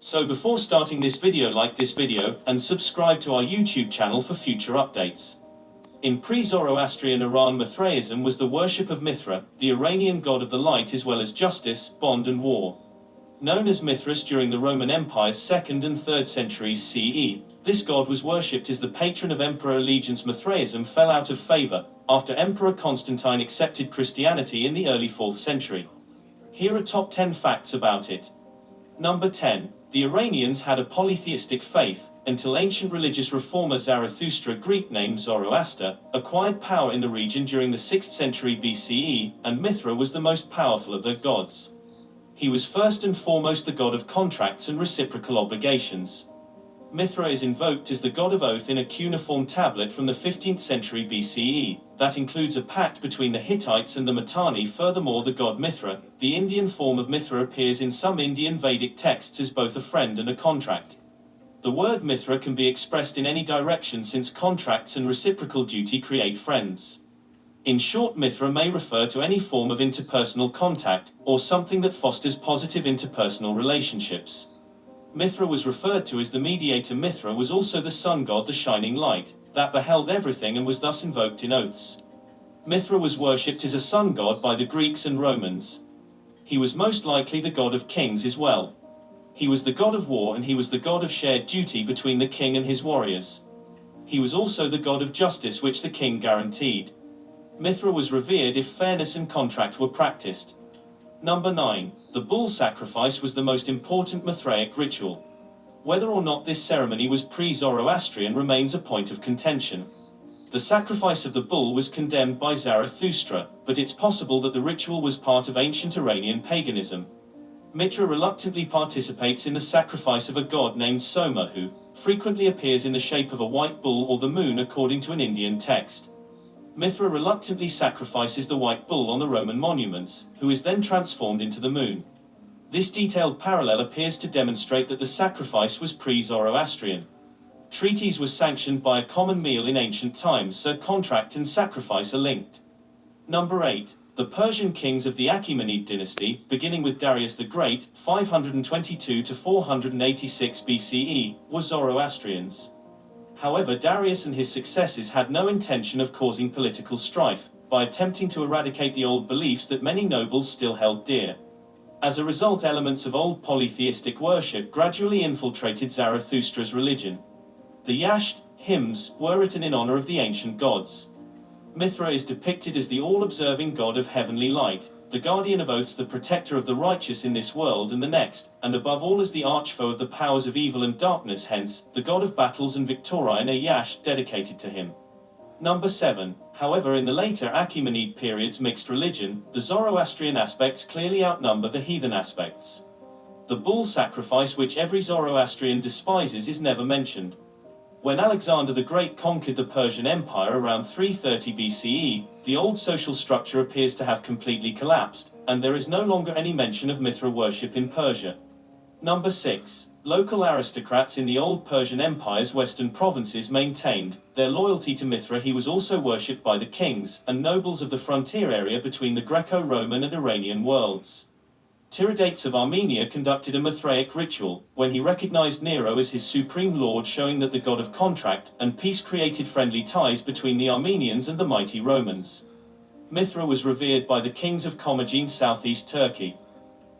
So before starting this video, like this video and subscribe to our YouTube channel for future updates. In pre-Zoroastrian Iran, Mithraism was the worship of Mithra, the Iranian god of the light as well as justice, bond and war. Known as Mithras during the Roman Empire's 2nd and 3rd centuries CE, this god was worshipped as the patron of emperor allegiance. Mithraism fell out of favor after Emperor Constantine accepted Christianity in the early 4th century. Here are top 10 facts about it. Number 10. The Iranians had a polytheistic faith, until ancient religious reformer Zarathustra, Greek name Zoroaster, acquired power in the region during the 6th century BCE, and Mithra was the most powerful of their gods. He was first and foremost the god of contracts and reciprocal obligations. Mithra is invoked as the god of oath in a cuneiform tablet from the 15th century BCE, that includes a pact between the Hittites and the Mitanni. Furthermore, the god Mithra, the Indian form of Mithra, appears in some Indian Vedic texts as both a friend and a contract. The word Mithra can be expressed in any direction, since contracts and reciprocal duty create friends. In short, Mithra may refer to any form of interpersonal contact, or something that fosters positive interpersonal relationships. Mithra was referred to as the mediator. Mithra was also the sun god, the shining light, that beheld everything and was thus invoked in oaths. Mithra was worshipped as a sun god by the Greeks and Romans. He was most likely the god of kings as well. He was the god of war, and he was the god of shared duty between the king and his warriors. He was also the god of justice, which the king guaranteed. Mithra was revered if fairness and contract were practiced. Number 9. The bull sacrifice was the most important Mithraic ritual. Whether or not this ceremony was pre-Zoroastrian remains a point of contention. The sacrifice of the bull was condemned by Zarathustra, but it's possible that the ritual was part of ancient Iranian paganism. Mithra reluctantly participates in the sacrifice of a god named Soma, who frequently appears in the shape of a white bull or the moon according to an Indian text. Mithra reluctantly sacrifices the white bull on the Roman monuments, who is then transformed into the moon. This detailed parallel appears to demonstrate that the sacrifice was pre-Zoroastrian. Treaties was sanctioned by a common meal in ancient times, so contract and sacrifice are linked. Number 8. The Persian kings of the Achaemenid dynasty, beginning with Darius the Great, 522 to 486 BCE, were Zoroastrians. However, Darius and his successors had no intention of causing political strife, by attempting to eradicate the old beliefs that many nobles still held dear. As a result, elements of old polytheistic worship gradually infiltrated Zarathustra's religion. The Yasht hymns were written in honor of the ancient gods. Mithra is depicted as the all-observing god of heavenly light, the guardian of oaths, the protector of the righteous in this world and the next, and above all as the archfoe of the powers of evil and darkness. Hence, the god of battles and victorian, a Yasht dedicated to him. Number 7. However, in the later Achaemenid period's mixed religion, the Zoroastrian aspects clearly outnumber the heathen aspects. The bull sacrifice, which every Zoroastrian despises, is never mentioned. When Alexander the Great conquered the Persian Empire around 330 BCE, the old social structure appears to have completely collapsed, and there is no longer any mention of Mithra worship in Persia. Number 6. Local aristocrats in the old Persian Empire's western provinces maintained their loyalty to Mithra. He was also worshipped by the kings and nobles of the frontier area between the Greco-Roman and Iranian worlds. Tiridates of Armenia conducted a Mithraic ritual, when he recognized Nero as his supreme lord, showing that the god of contract and peace created friendly ties between the Armenians and the mighty Romans. Mithra was revered by the kings of Commagene, southeast Turkey.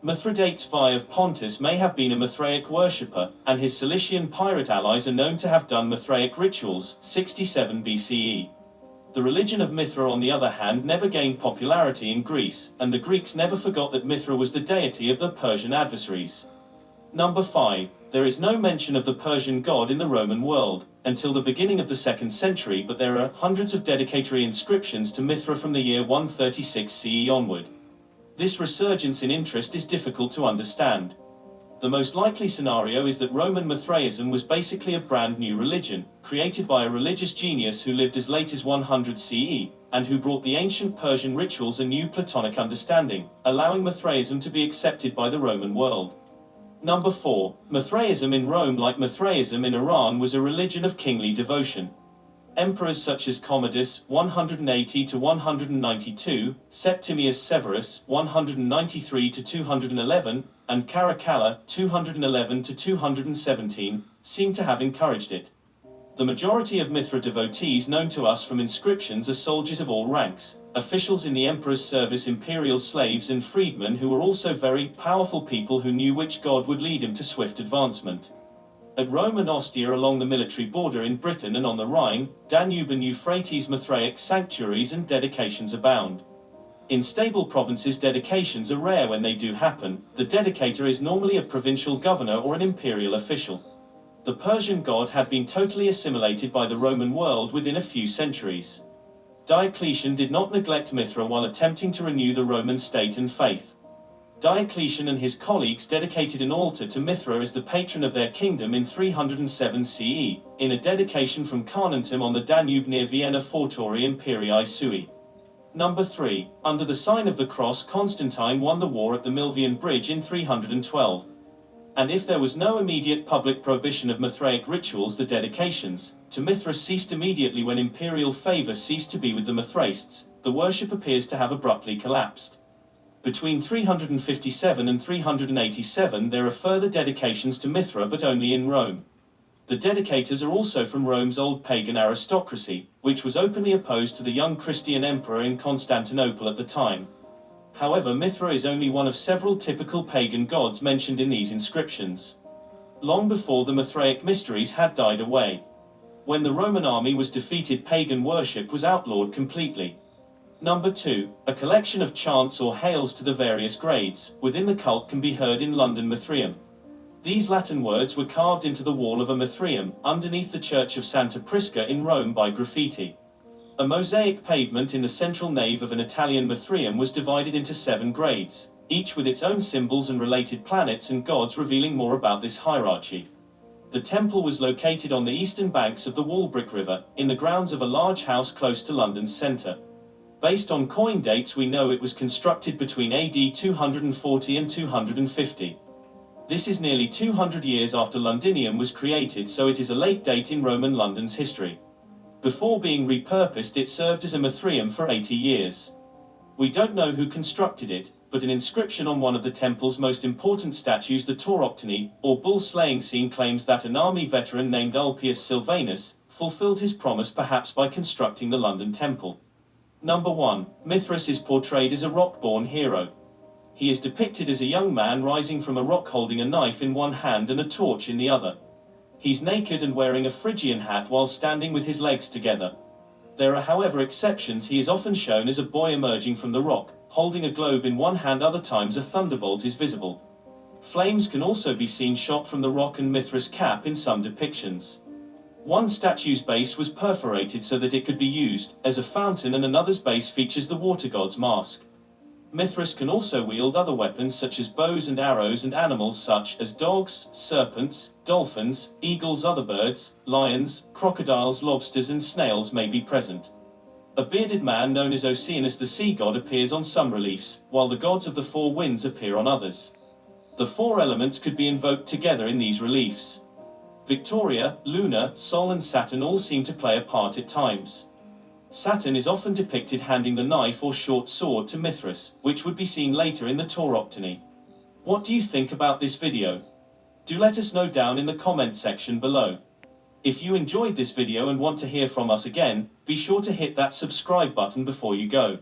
Mithridates VI of Pontus may have been a Mithraic worshipper, and his Cilician pirate allies are known to have done Mithraic rituals, 67 BCE. The religion of Mithra, on the other hand, never gained popularity in Greece, and the Greeks never forgot that Mithra was the deity of their Persian adversaries. Number 5. There is no mention of the Persian god in the Roman world until the beginning of the 2nd century, but there are hundreds of dedicatory inscriptions to Mithra from the year 136 CE onward. This resurgence in interest is difficult to understand. The most likely scenario is that Roman Mithraism was basically a brand new religion, created by a religious genius who lived as late as 100 CE, and who brought the ancient Persian rituals a new Platonic understanding, allowing Mithraism to be accepted by the Roman world. Number 4. Mithraism in Rome, like Mithraism in Iran, was a religion of kingly devotion. Emperors such as Commodus 180 to 192, Septimius Severus 193 to 211, and Caracalla 211 to 217 seem to have encouraged it. The majority of Mithra devotees known to us from inscriptions are soldiers of all ranks, officials in the emperor's service, imperial slaves and freedmen who were also very powerful people who knew which god would lead him to swift advancement. At Rome and Ostia along the military border in Britain and on the Rhine, Danube and Euphrates, Mithraic sanctuaries and dedications abound. In stable provinces, dedications are rare when they do happen. The dedicator is normally a provincial governor or an imperial official. The Persian god had been totally assimilated by the Roman world within a few centuries. Diocletian did not neglect Mithra while attempting to renew the Roman state and faith. Diocletian and his colleagues dedicated an altar to Mithra as the patron of their kingdom in 307 CE, in a dedication from Carnuntum on the Danube near Vienna Fortori Imperii Sui. Number 3. Under the sign of the cross, Constantine won the war at the Milvian Bridge in 312. And if there was no immediate public prohibition of Mithraic rituals, the dedications to Mithra ceased immediately when imperial favor ceased to be with the Mithraists. The worship appears to have abruptly collapsed. Between 357 and 387 there are further dedications to Mithra, but only in Rome. The dedicators are also from Rome's old pagan aristocracy, which was openly opposed to the young Christian emperor in Constantinople at the time. However, Mithra is only one of several typical pagan gods mentioned in these inscriptions. Long before the Mithraic mysteries had died away. When the Roman army was defeated, pagan worship was outlawed completely. Number 2. A collection of chants or hails to the various grades within the cult can be heard in London Mithraeum. These Latin words were carved into the wall of a Mithraeum underneath the church of Santa Prisca in Rome by graffiti. A mosaic pavement in the central nave of an Italian Mithraeum was divided into 7 grades, each with its own symbols and related planets and gods, revealing more about this hierarchy. The temple was located on the eastern banks of the Walbrook River, in the grounds of a large house close to London's centre. Based on coin dates, we know it was constructed between AD 240 and 250. This is nearly 200 years after Londinium was created, so it is a late date in Roman London's history. Before being repurposed, it served as a Mithraeum for 80 years. We don't know who constructed it, but an inscription on one of the temple's most important statues, the Tauroctony, or bull slaying scene, claims that an army veteran named Ulpius Silvanus fulfilled his promise, perhaps by constructing the London temple. Number 1. Mithras is portrayed as a rock-born hero. He is depicted as a young man rising from a rock holding a knife in one hand and a torch in the other. He's naked and wearing a Phrygian hat while standing with his legs together. There are, however, exceptions. He is often shown as a boy emerging from the rock, holding a globe in one hand. Other times a thunderbolt is visible. Flames can also be seen shot from the rock and Mithras' cap in some depictions. One statue's base was perforated so that it could be used as a fountain, and another's base features the water god's mask. Mithras can also wield other weapons such as bows and arrows, and animals such as dogs, serpents, dolphins, eagles, other birds, lions, crocodiles, lobsters and snails may be present. A bearded man known as Oceanus, the sea god, appears on some reliefs, while the gods of the 4 winds appear on others. The 4 elements could be invoked together in these reliefs. Victoria, Luna, Sol and Saturn all seem to play a part at times. Saturn is often depicted handing the knife or short sword to Mithras, which would be seen later in the Tauroctony. What do you think about this video? Do let us know down in the comment section below. If you enjoyed this video and want to hear from us again, be sure to hit that subscribe button before you go.